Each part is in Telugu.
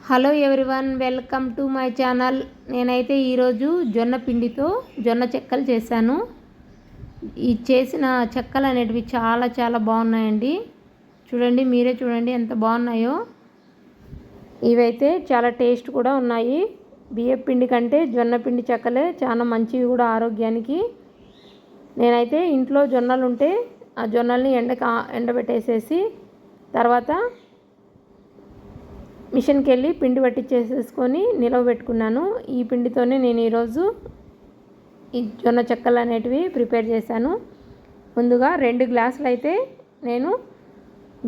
Hello everyone, welcome to my channel. నేనైతే ఈరోజు జొన్న పిండితో జొన్న చెక్కలు చేశాను. ఈ చేసిన చెక్కలు అనేటివి చాలా చాలా బాగున్నాయండి. చూడండి, మీరే చూడండి ఎంత బాగున్నాయో. ఇవైతే చాలా టేస్ట్ కూడా ఉన్నాయి. బియ్యం పిండి కంటే జొన్న పిండి చెక్కలే చాలా మంచివి కూడా ఆరోగ్యానికి. నేనైతే ఇంట్లో జొన్నలు ఉంటే ఆ జొన్నల్ని ఎండబెట్టేసేసి తర్వాత మిషన్కి వెళ్ళి పిండి పట్టించేసేసుకొని నిలవ పెట్టుకున్నాను. ఈ పిండితోనే నేను ఈరోజు ఈ జొన్న చెక్కలు అనేటివి ప్రిపేర్ చేశాను. ముందుగా 2 గ్లాసులు అయితే నేను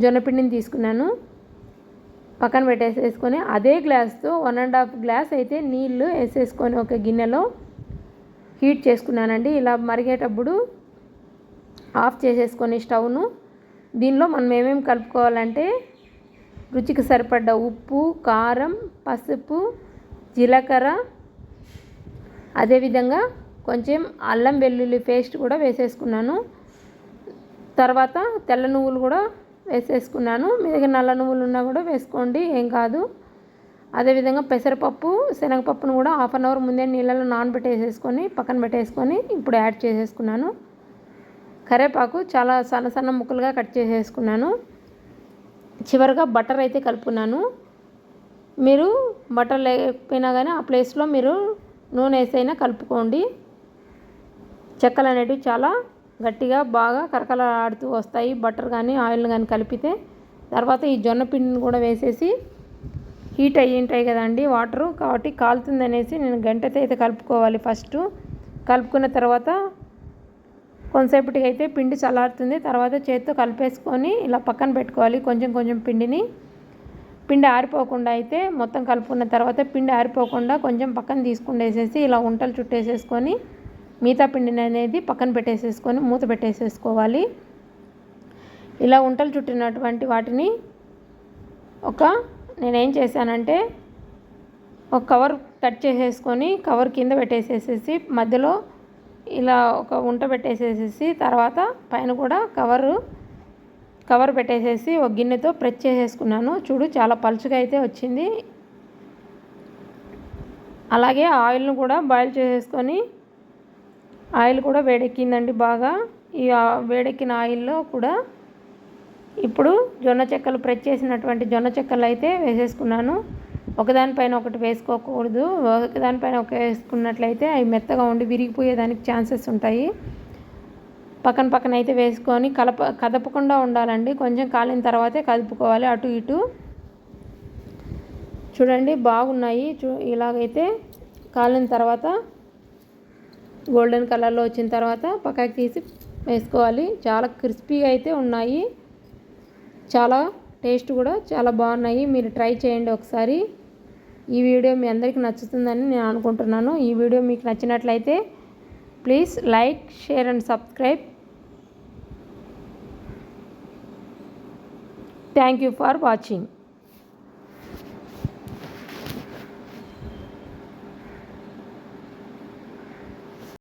జొన్న పిండిని తీసుకున్నాను. పక్కన పెట్టేసేసుకొని అదే గ్లాస్తో 1.5 గ్లాస్ అయితే నీళ్ళు వేసేసుకొని ఒక గిన్నెలో హీట్ చేసుకున్నానండి. ఇలా మరిగేటప్పుడు ఆఫ్ చేసేసుకొని స్టవ్ను దీనిలో మనం ఏమేమి కలుపుకోవాలంటే రుచికి సరిపడ్డ ఉప్పు, కారం, పసుపు, జీలకర్ర, అదేవిధంగా కొంచెం అల్లం వెల్లుల్లి పేస్ట్ కూడా వేసేసుకున్నాను. తర్వాత తెల్ల నువ్వులు కూడా వేసేసుకున్నాను. మీ దగ్గర నల్ల నువ్వులు ఉన్నా కూడా వేసుకోండి, ఏం కాదు. అదేవిధంగా పెసరపప్పు, శనగపప్పును కూడా 1/2 అవర్ ముందే నీళ్ళలో నానబెట్టేసేసుకొని పక్కన పెట్టేసుకొని ఇప్పుడు యాడ్ చేసేసుకున్నాను. కరివేపాకు చాలా సన్న సన్న ముక్కలుగా కట్ చేసేసుకున్నాను. చివరిగా బటర్ అయితే కలుపుకున్నాను. మీరు బటర్ లేకపోయినా కానీ ఆ ప్లేస్లో మీరు నూనె వేసైనా కలుపుకోండి. చెక్కలు అనేటివి చాలా గట్టిగా బాగా కరకలాడుతూ వస్తాయి బటర్ కానీ ఆయిల్ కానీ కలిపితే. తర్వాత ఈ జొన్న పిండిని కూడా వేసేసి హీట్ అయ్యి ఉంటాయి కదండి వాటరు, కాబట్టి కాలుతుంది అనేసి నేను గంటతో అయితే కలుపుకోవాలి. ఫస్ట్ కలుపుకున్న తర్వాత కొంతసేపటికి అయితే పిండి చల్లారుతుంది. తర్వాత చేతితో కలిపేసుకొని ఇలా పక్కన పెట్టుకోవాలి. కొంచెం కొంచెం పిండి ఆరిపోకుండా అయితే మొత్తం కలుపుకున్న తర్వాత పిండి ఆరిపోకుండా కొంచెం పక్కన తీసుకునేసేసి ఇలా ఉంటలు చుట్టేసేసుకొని మిగతా పిండిని అనేది పక్కన పెట్టేసేసుకొని మూత పెట్టేసేసుకోవాలి. ఇలా ఉంటలు చుట్టినటువంటి వాటిని నేనేం చేశానంటే ఒక కవర్ కట్ చేసేసుకొని కవర్ కింద పెట్టేసేసి మధ్యలో ఇలా ఒక ఉంట పెట్టేసేసి తర్వాత పైన కూడా కవర్ పెట్టేసేసి ఒక గిన్నెతో ప్రెస్ చేసేసుకున్నాను. చూడు, చాలా పలుచగా అయితే వచ్చింది. అలాగే ఆయిల్ను కూడా బాయిల్ చేసేసుకొని ఆయిల్ కూడా వేడెక్కిందండి బాగా. ఈ వేడెక్కిన ఆయిల్లో కూడా ఇప్పుడు జొన్న చెక్కలు ప్రెస్ చేసినటువంటి జొన్న చెక్కలు అయితే వేసేసుకున్నాను. ఒకదానిపైన ఒకటి వేసుకోకూడదు. ఒకదానిపైన ఒక వేసుకున్నట్లయితే అవి మెత్తగా ఉండి విరిగిపోయేదానికి ఛాన్సెస్ ఉంటాయి. పక్కన అయితే వేసుకొని కదపకుండా ఉండాలండి. కొంచెం కాలిన తర్వాతే కదుపుకోవాలి అటు ఇటు. చూడండి, బాగున్నాయి. ఇలాగైతే కాలిన తర్వాత గోల్డెన్ కలర్లో వచ్చిన తర్వాత పక్కకి తీసి వేసుకోవాలి. చాలా క్రిస్పీగా అయితే ఉన్నాయి. చాలా టేస్ట్ కూడా చాలా బాగున్నాయి. మీరు ట్రై చేయండి ఒకసారి. ఈ వీడియో మీ అందరికీ నచ్చుతుందని నేను అనుకుంటున్నాను. ఈ వీడియో మీకు నచ్చినట్లయితే please like, share and subscribe. Thank you for watching.